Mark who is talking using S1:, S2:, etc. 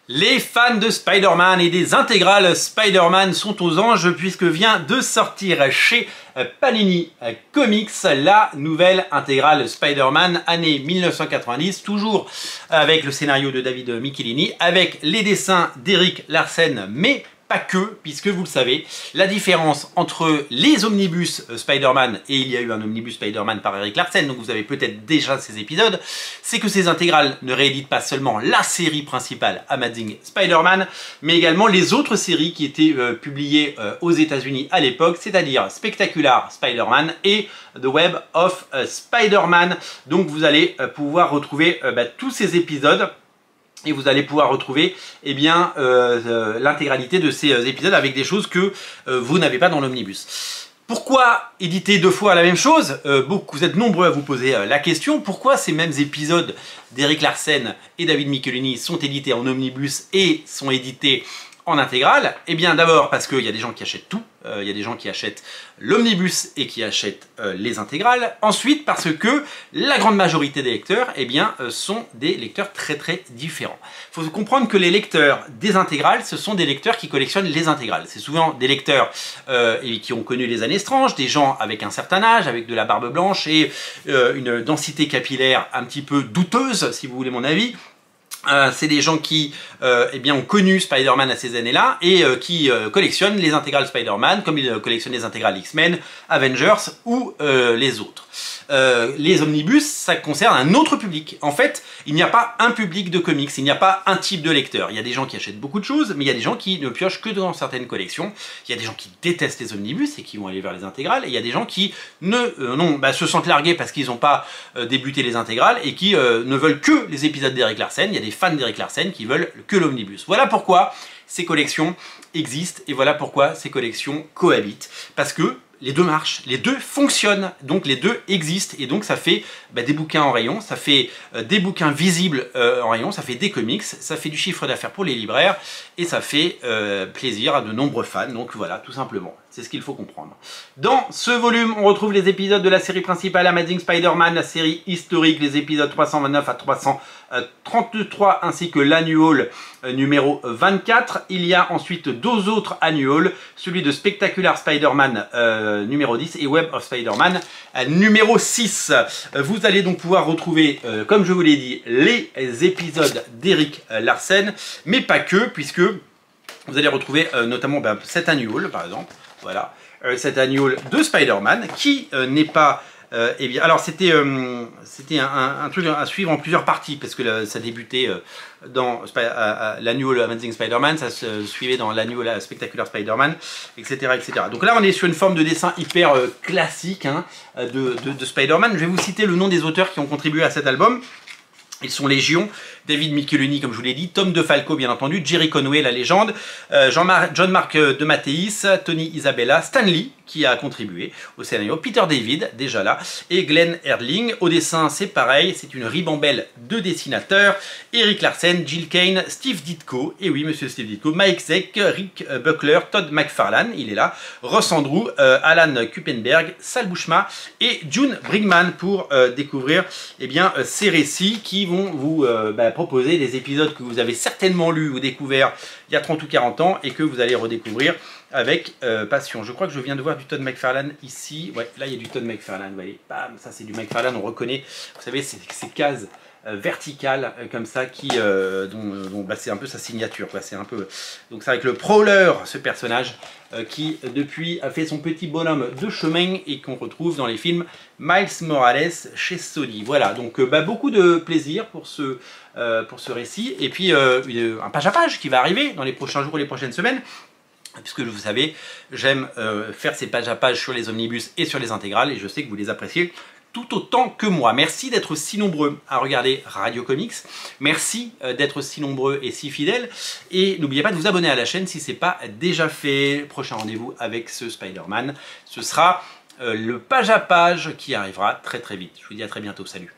S1: Les fans de Spider-Man et des intégrales Spider-Man sont aux anges puisque vient de sortir chez Panini Comics la nouvelle intégrale Spider-Man année 1990, toujours avec le scénario de David Michelinie, avec les dessins d'Erik Larsen, mais pas que, puisque vous le savez, la différence entre les omnibus Spider-Man, et il y a eu un omnibus Spider-Man par Erik Larsen, donc vous avez peut-être déjà ces épisodes, c'est que ces intégrales ne rééditent pas seulement la série principale Amazing Spider-Man, mais également les autres séries qui étaient publiées aux États-Unis à l'époque, c'est-à-dire Spectacular Spider-Man et The Web of Spider-Man. Donc vous allez pouvoir retrouver tous ces épisodes. Et vous allez pouvoir retrouver l'intégralité de ces épisodes avec des choses que vous n'avez pas dans l'omnibus. Pourquoi éditer deux fois la même chose? Vous êtes nombreux à vous poser la question. Pourquoi ces mêmes épisodes d'Erik Larsen et David Michelinie sont édités en omnibus et sont édités en intégrale? Eh bien d'abord parce qu'il y a des gens qui achètent tout. Il y a des gens qui achètent l'omnibus et qui achètent les intégrales. Ensuite, parce que la grande majorité des lecteurs sont des lecteurs très différents. Il faut comprendre que les lecteurs des intégrales, ce sont des lecteurs qui collectionnent les intégrales. C'est souvent des lecteurs qui ont connu les années stranges, des gens avec un certain âge, avec de la barbe blanche et une densité capillaire un petit peu douteuse, si vous voulez mon avis. C'est des gens qui ont connu Spider-Man à ces années-là et qui collectionnent les intégrales Spider-Man comme ils collectionnent les intégrales X-Men, Avengers ou les autres. Les omnibus, ça concerne un autre public. En fait, il n'y a pas un public de comics, il n'y a pas un type de lecteur. Il y a des gens qui achètent beaucoup de choses, mais il y a des gens qui ne piochent que dans certaines collections. Il y a des gens qui détestent les omnibus et qui vont aller vers les intégrales. Et il y a des gens qui se sentent largués parce qu'ils n'ont pas débuté les intégrales et qui ne veulent que les épisodes d'Erik Larsen. Il y a des fans d'Erik Larsen qui veulent que l'omnibus. Voilà pourquoi ces collections existent et voilà pourquoi ces collections cohabitent. Parce que les deux marchent, les deux fonctionnent, donc les deux existent et donc ça fait des bouquins en rayon, ça fait des bouquins visibles en rayon, ça fait des comics, ça fait du chiffre d'affaires pour les libraires et ça fait plaisir à de nombreux fans, donc voilà, tout simplement. C'est ce qu'il faut comprendre. Dans ce volume, on retrouve les épisodes de la série principale Amazing Spider-Man, la série historique, les épisodes 329 à 333, ainsi que l'annual numéro 24. Il y a ensuite deux autres annuals, celui de Spectacular Spider-Man numéro 10 et Web of Spider-Man numéro 6. Vous allez donc pouvoir retrouver, comme je vous l'ai dit, les épisodes d'Erik Larsen, mais pas que, puisque vous allez retrouver notamment cet annual, par exemple. Voilà, cet annual de Spider-Man qui n'est pas... alors c'était un truc à suivre en plusieurs parties parce que ça débutait dans l'annual Amazing Spider-Man, ça se suivait dans l'annual Spectacular Spider-Man, etc., etc. Donc là on est sur une forme de dessin hyper classique de Spider-Man. Je vais vous citer le nom des auteurs qui ont contribué à cet album. Ils sont légion, David Michelinie comme je vous l'ai dit, Tom DeFalco bien entendu, Jerry Conway la légende, John Mark de Matteis, Tony Isabella, Stan Lee qui a contribué au scénario, Peter David déjà là, et Glenn Erdling. Au dessin c'est pareil, c'est une ribambelle de dessinateurs, Erik Larsen, Jill Kane, Steve Ditko, et oui monsieur Steve Ditko, Mike Zeck, Rick Buckler, Todd McFarlane, il est là, Ross Andrew, Alan Kuppenberg, Sal Buscema et June Brigman pour découvrir ces récits qui vont vous proposer des épisodes que vous avez certainement lus ou découverts il y a 30 ou 40 ans et que vous allez redécouvrir avec passion. Je crois que je viens de voir du Todd McFarlane ici. Ouais, là il y a du Todd McFarlane. Vous voyez, bam, ça c'est du McFarlane, on reconnaît. Vous savez, ces cases verticales comme ça qui c'est un peu sa signature. C'est un peu. Donc c'est avec le Prowler, ce personnage qui depuis a fait son petit bonhomme de chemin et qu'on retrouve dans les films Miles Morales chez Sony. Voilà, donc beaucoup de plaisir pour ce récit et puis un page à page qui va arriver dans les prochains jours, les prochaines semaines. Puisque vous savez, j'aime faire ces pages à pages sur les omnibus et sur les intégrales et je sais que vous les appréciez tout autant que moi. Merci d'être si nombreux à regarder Radio Comics. Merci d'être si nombreux et si fidèles. Et n'oubliez pas de vous abonner à la chaîne si ce n'est pas déjà fait. Prochain rendez-vous avec ce Spider-Man. Ce sera le page à page qui arrivera très vite. Je vous dis à très bientôt. Salut.